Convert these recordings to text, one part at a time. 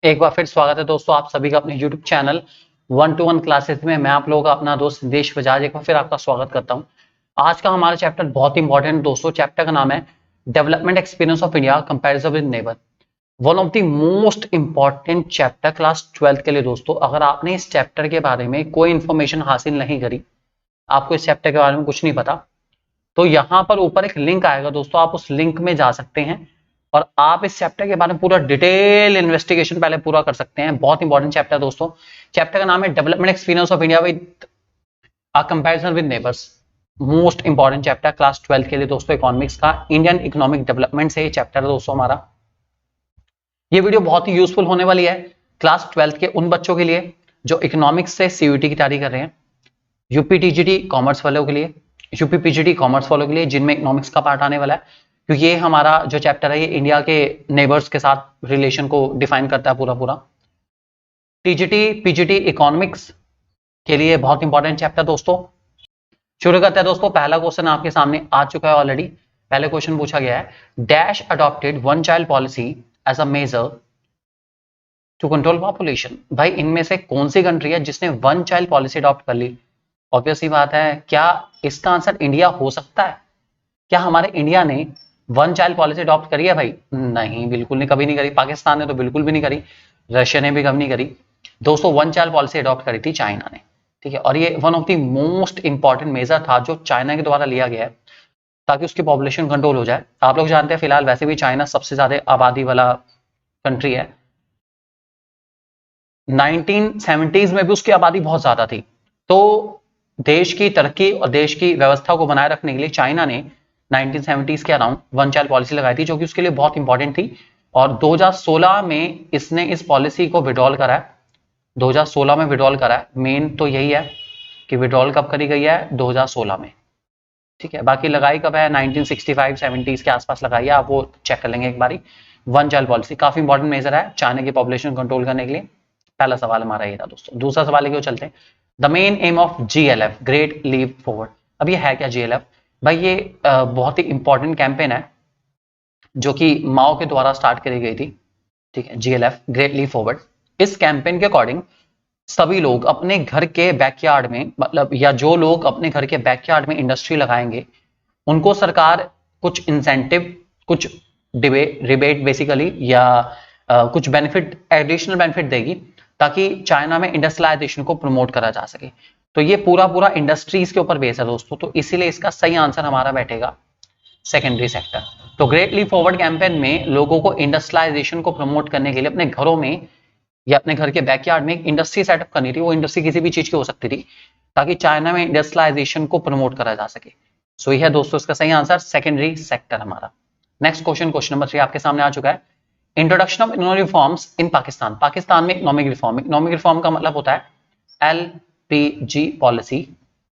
एक बार फिर स्वागत है दोस्तों आप सभी का अपने YouTube चैनल 1-to-1 क्लासेस में। मैं आप लोगों का अपना दोस्त संदेश बजाज एक बार फिर आपका स्वागत करता हूं। आज का हमारा चैप्टर बहुत इंपॉर्टेंट दोस्तों। चैप्टर का नाम है development experience of India comparison with neighbour. One of the most important chapter class 12th के लिए दोस्तों। अगर आपने इस चैप्टर के बारे में कोई इंफॉर्मेशन हासिल नहीं करी, आपको इस चैप्टर के बारे में कुछ नहीं पता, तो यहाँ पर ऊपर एक लिंक आएगा दोस्तों, आप उस लिंक में जा सकते हैं और आप इस चैप्टर के बारे में पूरा डिटेल इन्वेस्टिगेशन पहले पूरा कर सकते हैं। बहुत इंपॉर्टेंट चैप्टर दोस्तों। चैप्टर का नाम है development experience of India with a comparison with neighbours. Most important chapter class 12 के लिए दोस्तों, इकोनॉमिक्स का इंडियन इकोनॉमिक डेवलपमेंट से ये चैप्टर है दोस्तों हमारा। ये वीडियो बहुत ही यूजफुल होने वाली है क्लास 12 के उन बच्चों के लिए जो इकोनॉमिक्स से सीयूईटी की तैयारी कर रहे हैं, यूपी टीजीटी कॉमर्स वालों के लिए, यूपी पीजीटी कॉमर्स वालों के लिए जिनमें इकोनॉमिक्स का पार्ट आने वाला है, क्योंकि ये हमारा जो चैप्टर है ये इंडिया के नेबर्स के साथ रिलेशन को डिफाइन करता है पूरा पूरा। टीजीटी पीजीटी इकोनॉमिक्स के लिए बहुत इंपॉर्टेंट चैप्टर दोस्तों। शुरू करते हैं दोस्तों। पहला क्वेश्चन आपके सामने आ चुका है ऑलरेडी। पहले क्वेश्चन पूछा गया है, dash adopted one child policy as a measure to control population. भाई इनमें से कौन सी कंट्री है जिसने वन चाइल्ड पॉलिसी अडॉप्ट कर ली? ऑब्वियस ही बात है, क्या इसका आंसर इंडिया हो सकता है? क्या हमारे इंडिया ने वन चाइल्ड पॉलिसी अडॉप्ट करी है? भाई नहीं, बिल्कुल नहीं, कभी नहीं करी। पाकिस्तान ने तो बिल्कुल भी नहीं करी, रशिया ने भी कभी नहीं करी दोस्तों। वन चाइल्ड पॉलिसी अडॉप्ट करी थी चाइना ने, ठीक है। और ये one of the most important measure था जो चाइना के द्वारा लिया गया है ताकि उसकी पॉपुलेशन कंट्रोल हो जाए। आप लोग जानते हैं फिलहाल वैसे भी चाइना सबसे ज्यादा आबादी वाला कंट्री है। 1970s में भी उसकी आबादी बहुत ज्यादा थी। तो देश की तरक्की और देश की व्यवस्था को बनाए रखने के लिए चाइना ने 1970s के अराउंड वन चाइल्ड पॉलिसी लगाई थी, जो कि उसके लिए बहुत इंपॉर्टेंट थी। और 2016 में इसने इस पॉलिसी को विड्रॉल करा है। 2016 में विड्रॉल करा है। मेन तो यही है कि विड्रॉल कब करी गई है? 2016 में, ठीक है। बाकी लगाई कब है? 1965-70s के आसपास लगाई है। आप वो चेक कर लेंगे एक बारी। वन चाइल्ड पॉलिसी काफी इंपॉर्टेंट मेजर है चाइना की पॉपुलेशन कंट्रोल करने के लिए। पहला सवाल हमारा ये था दोस्तों। दूसरा सवाल लेके चलते हैं। The main aim of GLF, great leap forward. अब ये है क्या जीएलएफ? भाई ये बहुत ही इंपॉर्टेंट कैंपेन है जो कि माओ के द्वारा स्टार्ट करी गई थी, ठीक है। GLF, great leap forward. इस कैंपेन के अकॉर्डिंग सभी लोग अपने घर के बैकयार्ड में, मतलब या जो लोग अपने घर के बैकयार्ड में इंडस्ट्री लगाएंगे उनको सरकार कुछ इंसेंटिव, कुछ रिबेट बेसिकली, या कुछ बेनिफिट, एडिशनल बेनिफिट देगी ताकि चाइना में इंडस्ट्रियलाइजेशन को प्रमोट करा जा सके। तो ये पूरा पूरा इंडस्ट्रीज के ऊपर बेस है दोस्तों। तो इसीलिए इसका सही आंसर हमारा बैठेगा सेकेंडरी सेक्टर। तो ग्रेट लीप फॉरवर्ड कैंपेन में लोगों को इंडस्ट्रियलाइजेशन को प्रमोट करने के लिए अपने घरों में या अपने घर के बैकयार्ड में एक इंडस्ट्री सेटअप करनी थी। वो इंडस्ट्री किसी भी चीज की हो सकती थी ताकि चाइना में इंडस्ट्रियलाइजेशन को प्रमोट करा जा सके। सो यह है दोस्तों इसका सही आंसर सेकेंडरी सेक्टर हमारा। नेक्स्ट क्वेश्चन, क्वेश्चन नंबर 3 आपके सामने आ चुका है। Introduction of economic reforms in Pakistan. Pakistan में इकोनॉमिक रिफॉर्म, इकोनॉमिक रिफॉर्म का मतलब होता है एलपीजी पॉलिसी,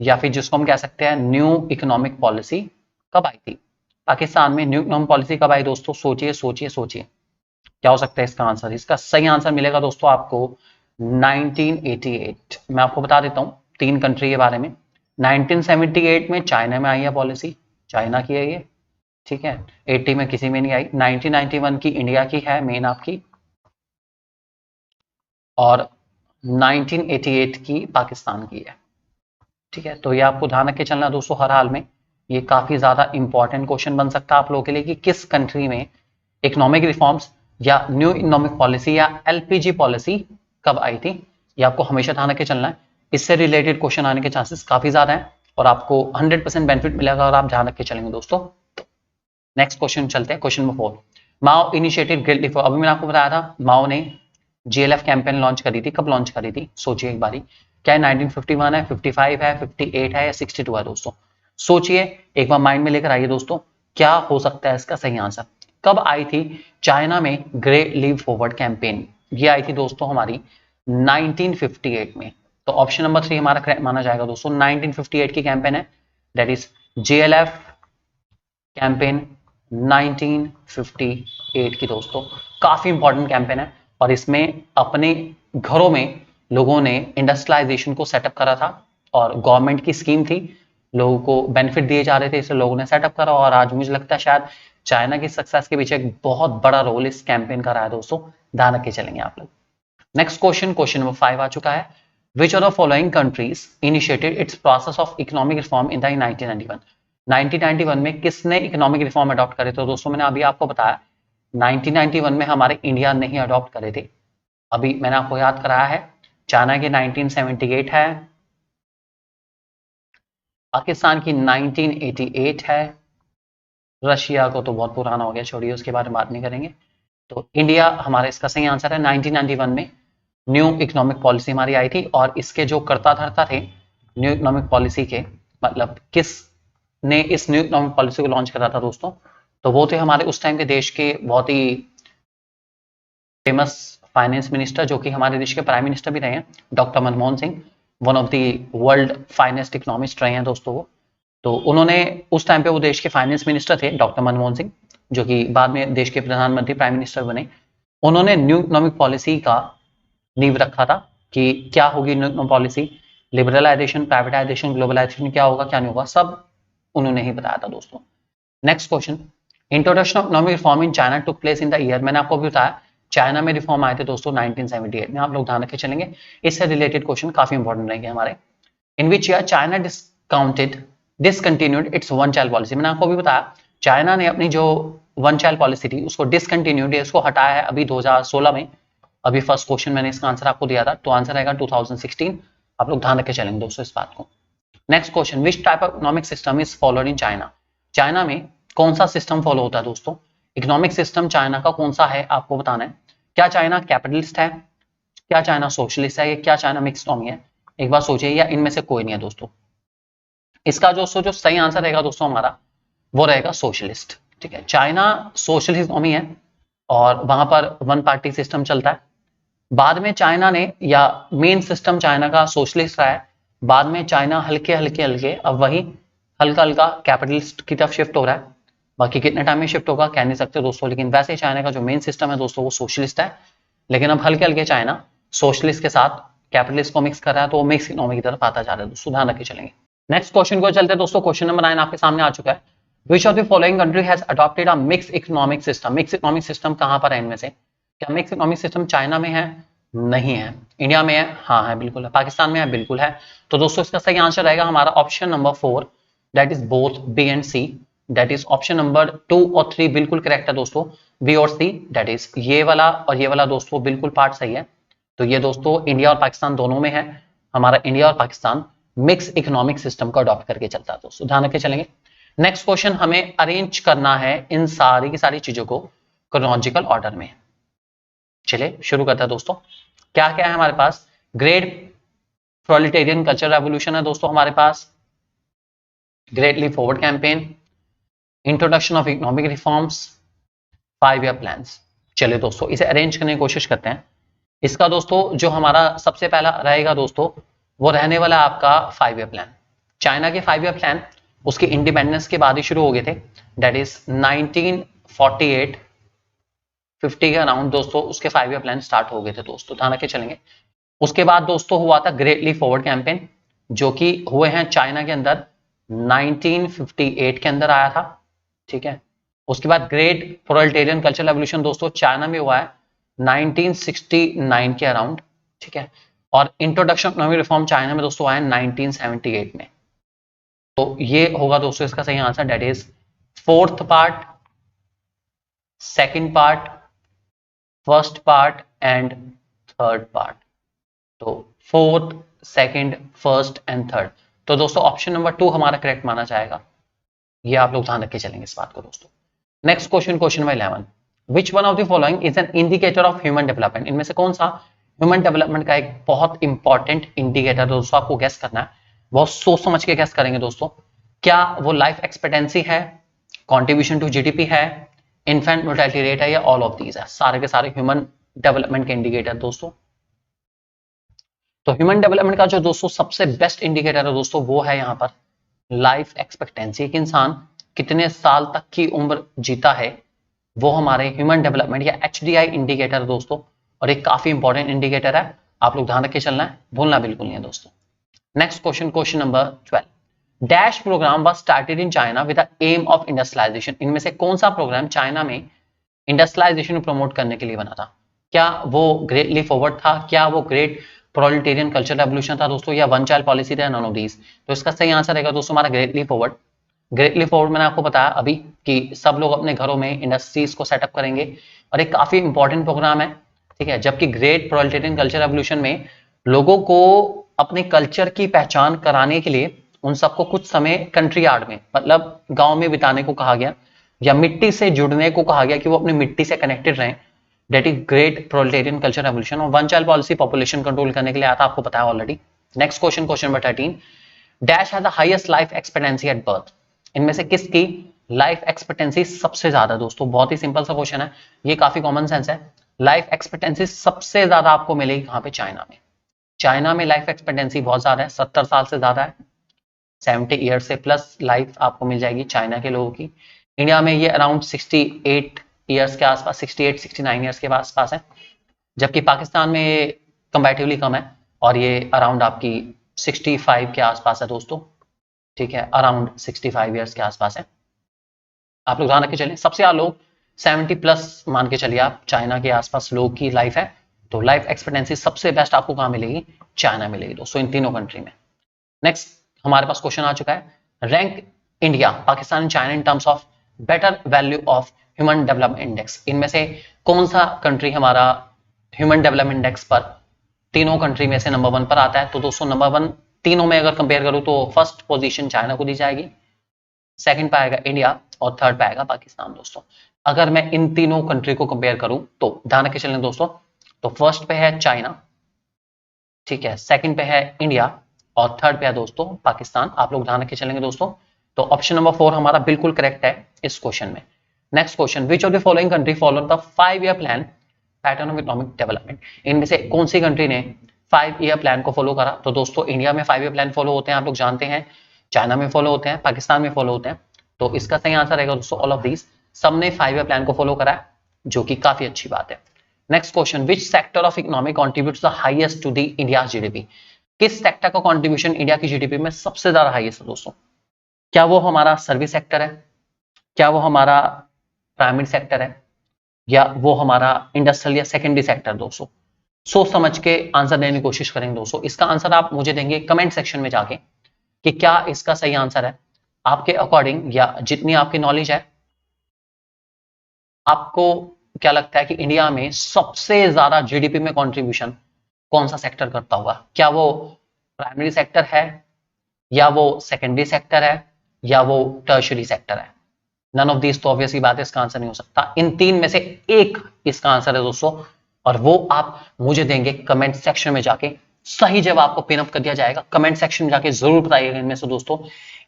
या फिर जिसको हम कह सकते हैं न्यू इकोनॉमिक पॉलिसी। कब आई थी पाकिस्तान में न्यू इकोनॉमिक पॉलिसी? कब आई दोस्तों? सोचिए सोचिए सोचिए, क्या हो सकता है इसका आंसर? इसका सही आंसर मिलेगा दोस्तों आपको 1988। मैं आपको बता देता हूं 3 कंट्री के बारे में। 1978 में चाइना में आई है पॉलिसी, चाइना की है ये, ठीक है। 80 में किसी में नहीं आई। 1991 की इंडिया की है मेन आपकी, और 1988 की पाकिस्तान की है, ठीक है। तो ये आपको ध्यान रख के चलना दोस्तों हर हाल में। ये काफी ज्यादा इंपॉर्टेंट क्वेश्चन बन सकता है आप लोगों के लिए कि किस कंट्री में इकोनॉमिक रिफॉर्म्स या न्यू इकोनॉमिक पॉलिसी या एलपीजी पॉलिसी कब आई थी। ये आपको हमेशा ध्यान रख के चलना है। इससे रिलेटेड क्वेश्चन आने के चांसेस काफी ज्यादा हैं और आपको 100% बेनिफिट मिलेगा और आप ध्यान रख के चलेंगे दोस्तों। नेक्स्ट क्वेश्चन चलते हैं, क्वेश्चन नंबर 4। माओ इनिशिएटिव ग्रेट लीप। अभी मैंने आपको बताया था माओ ने जीएलएफ कैंपेन लॉन्च करी थी। कब लॉन्च करी थी? सोचिए एक बारी। क्या 1951 है, 55 है, 58 है या 62 है दोस्तों? सोचिए एक बार, माइंड में लेकर आइए दोस्तों, क्या हो सकता है इसका सही आंसर? कब आई थी चाइना में ग्रेट लीप फॉरवर्ड कैंपेन? ये आई थी दोस्तों हमारी 1958 में। तो ऑप्शन नंबर 3 हमारा करेक्ट माना जाएगा दोस्तों। 1958 की कैंपेन है, दैट इज जीएलएफ कैंपेन 1958 की दोस्तों। काफी इंपॉर्टेंट कैंपेन है और इसमें अपने घरों में लोगों ने इंडस्ट्रियलाइजेशन को सेटअप करा था और गवर्नमेंट की स्कीम थी लोगों को बेनिफिट दिए जा रहे थे, इसलिए लोगों ने सेटअप करा। और आज मुझे लगता है शायद चाइना की सक्सेस के पीछे एक बहुत बड़ा रोल इस कैंपेन का रहा है दोस्तों, ध्यान रख के चलेंगे आप लोग। नेक्स्ट क्वेश्चन, क्वेश्चन नंबर 5 आ चुका है। Which are the following countries initiated its process of economic reform in the 1991? 1991 में किसने इकोनॉमिक रिफॉर्म अडॉप्ट करे? तो दोस्तों मैंने अभी आपको बताया 1991 में हमारे इंडिया ने ही अडॉप्ट करे थे। अभी मैंने आपको याद कराया है चाइना के 1978 है, पाकिस्तान की 1988 है, रशिया को तो बहुत पुराना हो गया, छोड़िए उसके बारे में बात नहीं करेंगे। तो इंडिया हमारा इसका सही आंसर है। 1991 में न्यू इकोनॉमिक पॉलिसी हमारी आई थी, और इसके जो कर्ता धर्ता थे न्यू इकोनॉमिक पॉलिसी के, मतलब किस ने इस न्यू इकोनॉमिक पॉलिसी को लॉन्च करा था दोस्तों, तो वो थे हमारे उस टाइम के देश के बहुत ही फेमस फाइनेंस मिनिस्टर, जो कि हमारे देश के प्राइम मिनिस्टर भी रहे हैं, doctor Manmohan Singh, one of the world finest economist रहे हैं दोस्तों वो। तो उन्होंने उस टाइम पे वो देश के फाइनेंस मिनिस्टर थे डॉक्टर मनमोहन सिंह, जो कि बाद में देश के प्रधानमंत्री प्राइम मिनिस्टर बने। उन्होंने न्यू इकोनॉमिक पॉलिसी का नींव रखा था कि क्या होगी new economic policy, liberalisation, privatisation, globalisation क्या होगा क्या नहीं होगा, सब उन्होंने ही बताया था दोस्तों। Next question, introduction of economic reform in China took place in the year, मैंने आपको भी बताया चाइना में रिफॉर्म आए थे दोस्तों 1978 में, आप लोग ध्यान रखे चलेंगे, इससे रिलेटेड क्वेश्चन काफी इंपॉर्टेंट रहेंगे हमारे। In which year China discontinued its one child policy, मैंने आपको भी बताया चाइना ने अपनी जो वन चाइल्ड पॉलिसी थी उसको डिसकंटिन्यूड, इसको हटाया है अभी 2016 में। अभी फर्स्ट क्वेश्चन मैंने इसका आंसर आपको दिया था, तो आंसर आएगा 2016, आप लोग ध्यान रखे चलेंगे दोस्तों इस बात को। Next question, which type of economic system is followed in China, China में कौन सा सिस्टम फॉलो होता है दोस्तों, इकोनॉमिक सिस्टम चाइना का कौन सा है आपको बताना है। क्या चाइना कैपिटलिस्ट है, क्या चाइना सोशलिस्ट है, क्या चाइना मिक्स इकोनॉमी है, एक बार सोचिए, या इनमें से कोई नहीं है दोस्तों। इसका जो सही आंसर रहेगा दोस्तों हमारा वो रहेगा सोशलिस्ट, ठीक है। चाइना सोशलिस्ट इकोनॉमी है और वहां पर वन पार्टी सिस्टम चलता है। बाद में चाइना ने, या मेन सिस्टम चाइना का सोशलिस्ट रहा है, बाद में चाइना हल्के हल्के अब वही हल्का हल्का कैपिटलिस्ट की तरफ शिफ्ट हो रहा है। बाकी कितने टाइम में शिफ्ट होगा कह नहीं सकते दोस्तों, लेकिन वैसे चाइना का जो मेन सिस्टम है दोस्तों वो सोशलिस्ट है, लेकिन अब हल्के हल्के चाइना सोशलिस्ट के साथ कैपिटलिस्ट को मिक्स कर रहा है, तो वो मिक्स इकोनॉमी की तरफ आता जा रहा है दोस्तों, ध्यान रखे चलेंगे। नेक्स्ट क्वेश्चन को चलते हैं दोस्तों, क्वेश्चन नंबर 9 आपके सामने आ चुका है। विच of the following country has adopted a mix economic system, mix economic system कहां पर है इनमें से, क्या मिक्स इकोनॉमिक सिस्टम चाइना में है, नहीं है, इंडिया में है, हाँ है, बिल्कुल है, पाकिस्तान में है, बिल्कुल है। तो दोस्तों इसका सही आंसर रहेगा हमारा option number 4, that is both B and C, that is option number 2 और 3 बिल्कुल करेक्ट है दोस्तों, बी और सी, दैट इज ये वाला और ये वाला दोस्तों बिल्कुल पार्ट सही है। तो ये दोस्तों इंडिया और पाकिस्तान दोनों में है, हमारा इंडिया और पाकिस्तान मिक्स इकोनॉमिक सिस्टम को अडॉप्ट करके चलता है दोस्तों, ध्यान रखे चलेंगे। नेक्स्ट क्वेश्चन, हमें अरेंज करना है इन सारी की सारी चीजों को क्रोनोलॉजिकल ऑर्डर में। चलिए शुरू करते हैं दोस्तों। क्या क्या है हमारे पास, ग्रेट प्रोलेटेरियन कल्चर रेवोल्यूशन है दोस्तों हमारे पास, great leap forward campaign, introduction of economic reforms, 5 year plans. चलिए दोस्तों इसे अरेंज करने की कोशिश करते हैं। इसका दोस्तों जो हमारा सबसे पहला रहेगा दोस्तों वो रहने वाला आपका 5 ईयर प्लान। चाइना के 5 ईयर प्लान उसके इंडिपेंडेंस के बाद ही शुरू हो गए थे, दैट इज 1948 50 के अराउंड दोस्तों उसके 5 ईयर प्लान स्टार्ट हो गए थे दोस्तों, ध्यान रखे चलेंगे। उसके बाद दोस्तों हुआ था ग्रेट लीप फॉरवर्ड कैंपेन, जो कि हुए हैं चाइना के अंदर 1958 के अंदर आया था, ठीक है। उसके बाद ग्रेट प्रोलेटेरियन कल्चरल रेवोल्यूशन दोस्तों चाइना में हुआ है 1969 के अराउंड, ठीक है। और इंट्रोडक्शन इकोनॉमिक रिफॉर्म चाइना में दोस्तों आया 1978 में। तो ये होगा दोस्तों इसका सही answer, that is 4th part, 2nd part, 1st part and 3rd part. तो 4th, 2nd, 1st and 3rd। तो दोस्तों ऑप्शन नंबर 2 हमारा करेक्ट माना जाएगा, ये आप लोग ध्यान रख के चलेंगे इस बात को दोस्तों। Next question, question number 11, which one of the following is an indicator of human development, इनमें से कौन सा ह्यूमन डेवलपमेंट का एक बहुत इंपॉर्टेंट इंडिकेटर दोस्तों आपको गैस करना है, बहुत सोच समझ के गैस करेंगे दोस्तों। क्या वो लाइफ एक्सपेक्टेंसी है, कंट्रीब्यूशन टू जीडीपी है, इन्फेंट मोर्टेलिटी रेट है, या ऑल ऑफ दीज है, सारे के सारे ह्यूमन डेवलपमेंट के इंडिकेटर दोस्तों। तो ह्यूमन डेवलपमेंट का जो दोस्तों सबसे बेस्ट इंडिकेटर है दोस्तों वो है यहाँ पर लाइफ एक्सपेक्टेंसी, एक इंसान कितने साल तक की उम्र जीता है, वो हमारे ह्यूमन डेवलपमेंट या एचडीआई इंडिकेटर दोस्तों, और एक काफी इंपॉर्टेंट इंडिकेटर है, आप लोग ध्यान रख के चलना है, भूलना बिल्कुल नहीं है दोस्तों। Next question, question number 12, dash programme was started in China with the aim of industrialisation. इनमें से कौन सा प्रोग्राम चाइना में इंडस्ट्रियलाइजेशन को प्रमोट करने के लिए बना था? क्या वो ग्रेट लीप फॉरवर्ड था? क्या वो ग्रेट प्रोलेटेरियन कल्चर रेवोल्यूशन था दोस्तों, या वन चाइल्ड पॉलिसी था? None of these. तो इसका सही आंसर रहेगा दोस्तों हमारा great leap forward. Great leap forward मैंने आपको बताया अभी कि सब लोग अपने घरों में इंडस्ट्रीज को सेटअप करेंगे और एक काफी इंपॉर्टेंट प्रोग्राम है, ठीक है। जबकि ग्रेट प्रोलेटेरियन कल्चर रेवोल्यूशन में लोगों को अपने कल्चर की पहचान कराने के लिए उन सबको कुछ समय कंट्री यार्ड में, मतलब गांव में बिताने को कहा गया, या मिट्टी से जुड़ने को कहा गया कि वो अपनी मिट्टी से कनेक्टेड रहें। That is great proletarian culture revolution. और one child policy population control करने के लिए आया था, आपको पता है already. Next question, question number 13, dash has the highest life expectancy at birth. इनमें से किसकी लाइफ एक्सपेक्टेंसी सबसे ज्यादा? दोस्तों बहुत ही सिंपल सा क्वेश्चन है, ये काफी कॉमन सेंस है। लाइफ एक्सपेक्टेंसी सबसे ज्यादा आपको मिलेगी कहां पे? चाइना में। चाइना में लाइफ एक्सपेक्टेंसी बहुत ज्यादा है, 70 साल से ज्यादा है, 70 ईयर से प्लस लाइफ आपको मिल जाएगी चाइना के लोगों की। इंडिया में ये अराउंड 68 ईयर्स के आसपास, 68-69 ईयर्स के आसपास है, जबकि पाकिस्तान में ये कंपैरेटिवली कम है और ये अराउंड आपकी 65 के आसपास है दोस्तों, ठीक है, अराउंड 65 ईयर्स के आसपास है। आप लोग ध्यान रख के चलें, सबसे ज्यादा लोग 70 प्लस मान के चलिए आप, चाइना के आसपास लोग की लाइफ है। तो लाइफ एक्सपेक्टेंसी सबसे बेस्ट आपको कहां मिलेगी? चाइना मिलेगी दोस्तों, इन तीनों कंट्री में। नेक्स्ट हमारे पास क्वेश्चन आ चुका है, rank India, Pakistan and China in terms of better value of human development index. इनमें से कौन सा कंट्री हमारा ह्यूमन डेवलपमेंट इंडेक्स पर तीनों कंट्री में से नंबर 1 पर आता है? तो दोस्तों नंबर 1 तीनों में अगर कंपेयर करूं तो फर्स्ट पोजीशन चाइना को दी जाएगी, सेकंड पे आएगा इंडिया और थर्ड पे आएगा पाकिस्तान दोस्तों। अगर मैं इन तीनों कंट्री को कंपेयर करूं तो ध्यान रख के चलें दोस्तों, तो फर्स्ट पे है चाइना, ठीक है, सेकंड पे है इंडिया और थर्ड पे है दोस्तों पाकिस्तान। आप लोग ध्यान रख के चलेंगे दोस्तों। तो ऑप्शन नंबर 4 हमारा बिल्कुल करेक्ट है इस क्वेश्चन में। Next question, which of the following country follow the five year plan pattern of economic development. इनमें से कौन सी कंट्री ने 5-ईयर प्लान को फॉलो करा? तो दोस्तों इंडिया में 5-ईयर प्लान फॉलो होते हैं, आप लोग जानते हैं, चाइना में फॉलो होते हैं, पाकिस्तान में फॉलो होते हैं। तो इसका सही आंसर रहेगा दोस्तों ऑल ऑफ दीज, सबने 5-ईयर प्लान को फॉलो करा है, जो कि काफी अच्छी बात है। Next question, which sector of economy contributes the highest to the India GDP. किस सेक्टर का कंट्रीब्यूशन इंडिया की जीडीपी में सबसे ज्यादा हाईएस्ट है दोस्तों? क्या वो हमारा सर्विस सेक्टर है, क्या वो हमारा प्राइमरी सेक्टर है, या वो हमारा इंडस्ट्रियल या सेकेंडरी सेक्टर? दोस्तों सोच समझ के आंसर देने की कोशिश करेंगे दोस्तों। इसका आंसर आप मुझे देंगे कमेंट सेक्शन में जाके कि क्या इसका सही आंसर है आपके अकॉर्डिंग, या जितनी आपकी नॉलेज है आपको क्या लगता है कि इंडिया में सबसे ज्यादा जीडीपी में कंट्रीब्यूशन कौन सा सेक्टर करता होगा? क्या वो प्राइमरी सेक्टर है, या वो सेकेंडरी सेक्टर है, या वो टर्शियरी सेक्टर है? नन ऑफ दीज तो ऑब्वियसली बात है, इसका आंसर नहीं हो सकता। इन तीन में से एक इसका आंसर है दोस्तों, और वो आप मुझे देंगे कमेंट सेक्शन में जाके। सही जवाब को पिन अप कर दिया जाएगा, कमेंट सेक्शन में जाके जरूर बताइएगा इनमें से दोस्तों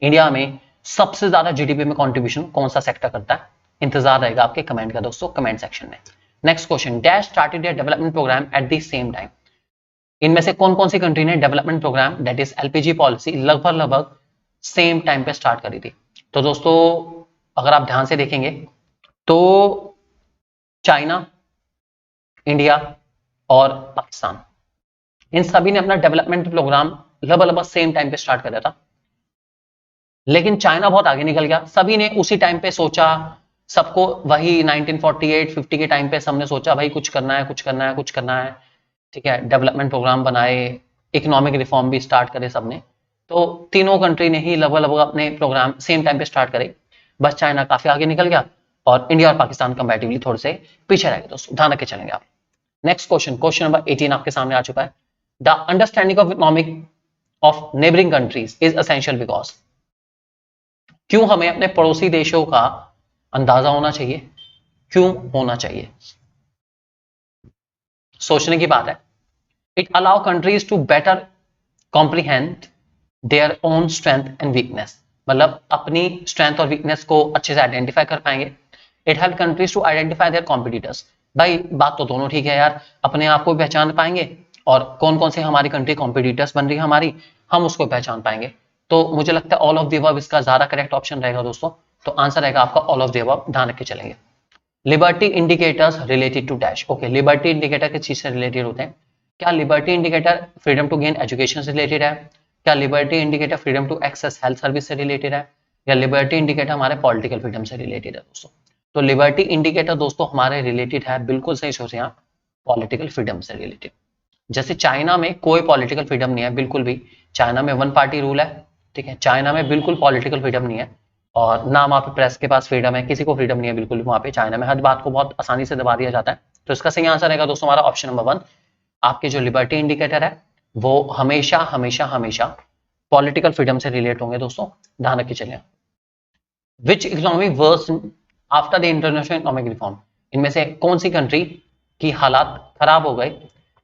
इंडिया में सबसे ज्यादा जीडीपी में कंट्रीब्यूशन कौन सा सेक्टर करता है। इंतजार रहेगा आपके कमेंट का दोस्तों कमेंट सेक्शन में। Next question, dash started a development program at the same time. इनमें से कौन कौन सी कंट्री ने development program that is LPG policy लगभग सेम टाइम पे स्टार्ट करी थी? तो दोस्तों अगर आप ध्यान से देखेंगे तो चाइना, इंडिया और पाकिस्तान, इन सभी ने अपना डेवलपमेंट प्रोग्राम लगभग सेम टाइम पे स्टार्ट करा था। लेकिन चाइना बहुत आगे निकल गया, सभी ने उसी टाइम पे सोचा, सबको वही 1948-50 के टाइम पे सबने सोचा भाई कुछ करना है, कुछ करना है, कुछ करना है, ठीक है, डेवलपमेंट प्रोग्राम बनाए, इकोनॉमिक रिफॉर्म भी स्टार्ट करे सबने। तो तीनों कंट्री ने ही लगभग अपने प्रोग्राम सेम टाइम पे स्टार्ट करे, बस चाइना काफी आगे निकल गया और इंडिया और पाकिस्तान कंपैरेटिवली थोड़े से पीछे रह गए दोस्तों, ध्यान रख के चलेंगे आप। नेक्स्ट क्वेश्चन, क्वेश्चन नंबर 18 आपके सामने आ चुका है, the understanding of economic of neighbouring countries is essential because. क्यों हमें अपने पड़ोसी देशों का अंदाजा होना चाहिए? क्यों होना चाहिए? सोचने की बात है। It allow countries to better comprehend their own strength and weakness, मतलब अपनी स्ट्रेंथ और वीकनेस को अच्छे से आइडेंटिफाई कर पाएंगे। It help countries to identify their competitors, भाई बात तो दोनों ठीक है यार, अपने आप को भी पहचान पाएंगे और कौन कौन से हमारी कंट्री कॉम्पिटिटर्स बन रही है हमारी, हम उसको पहचान पाएंगे। तो मुझे लगता है ऑल ऑफ द अबव इसका ज्यादा करेक्ट ऑप्शन रहेगा दोस्तों, तो आंसर रहेगा आपका ऑल ऑफ द अबव, ध्यान रख के चलेंगे। Liberty indicators related to dash, okay, liberty indicator किस चीज से रिलेटेड होते हैं? क्या liberty indicator freedom to gain education से रिलेटेड है, क्या liberty indicator freedom to access health service से रिलेटेड है, या लिबर्टी इंडिकेटर हमारे पॉलिटिकल फ्रीडम से रिलेटेड है दोस्तों? तो लिबर्टी इंडिकेटर दोस्तों हमारे रिलेटेड है, बिल्कुल सही सोचे आप, पॉलिटिकल फ्रीडम से रिलेटेड। जैसे चाइना में कोई पॉलिटिकल फ्रीडम नहीं है बिल्कुल भी, चाइना में वन पार्टी रूल है, ठीक है, चाइना में बिल्कुल पॉलिटिकल फ्रीडम नहीं है, और ना वहाँ पे प्रेस के पास फ्रीडम है, किसी को फ्रीडम नहीं है बिल्कुल भी वहाँ पे। चाइना में हर बात को बहुत आसानी से दबा दिया जाता है। तो इसका सही आंसर रहेगा दोस्तों हमारा ऑप्शन नंबर 1। आपके जो लिबर्टी इंडिकेटर है वो हमेशा हमेशा हमेशा पॉलिटिकल फ्रीडम से रिलेट होंगे दोस्तों, ध्यान रखिए। चलिए, which economic was after the international economic reform, इनमें से कौन सी कंट्री की हालात खराब हो गए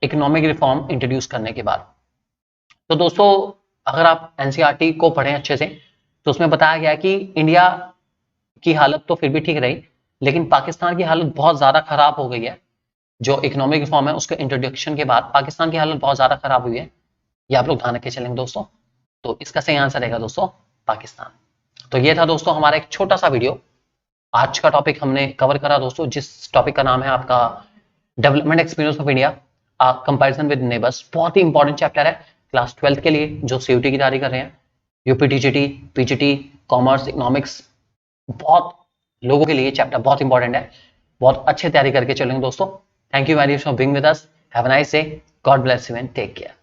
इकोनॉमिक रिफॉर्म इंट्रोड्यूस करने के बाद? तो दोस्तों अगर आप एनसीईआरटी को पढ़ें अच्छे से तो उसमें बताया गया कि इंडिया की हालत तो फिर भी ठीक रही, लेकिन पाकिस्तान की हालत बहुत ज्यादा खराब हो गई है। जो इकोनॉमिक रिफॉर्म है उसके इंट्रोडक्शन के बाद पाकिस्तान की हालत बहुत ज्यादा खराब हुई है, ये आप लोग ध्यान रख के चलेंगे दोस्तों। तो इसका सही आंसर रहेगा दोस्तों पाकिस्तान। तो ये था दोस्तों हमारा एक छोटा सा वीडियो, आज का टॉपिक हमने कवर करा दोस्तों, जिस टॉपिक का नाम है आपका development experience of India comparison with neighbours. बहुत ही इंपॉर्टेंट चैप्टर है क्लास 12 के लिए जो सीयूटी की तैयारी कर रहे हैं, यूपीटीजीटी, पीजीटी, कॉमर्स, इकोनॉमिक्स, बहुत लोगों के लिए चैप्टर बहुत इंपॉर्टेंट है। बहुत अच्छे तैयारी करके चलेंगे दोस्तों। Thank you very much for being with us. Have a nice day. God bless you and take care.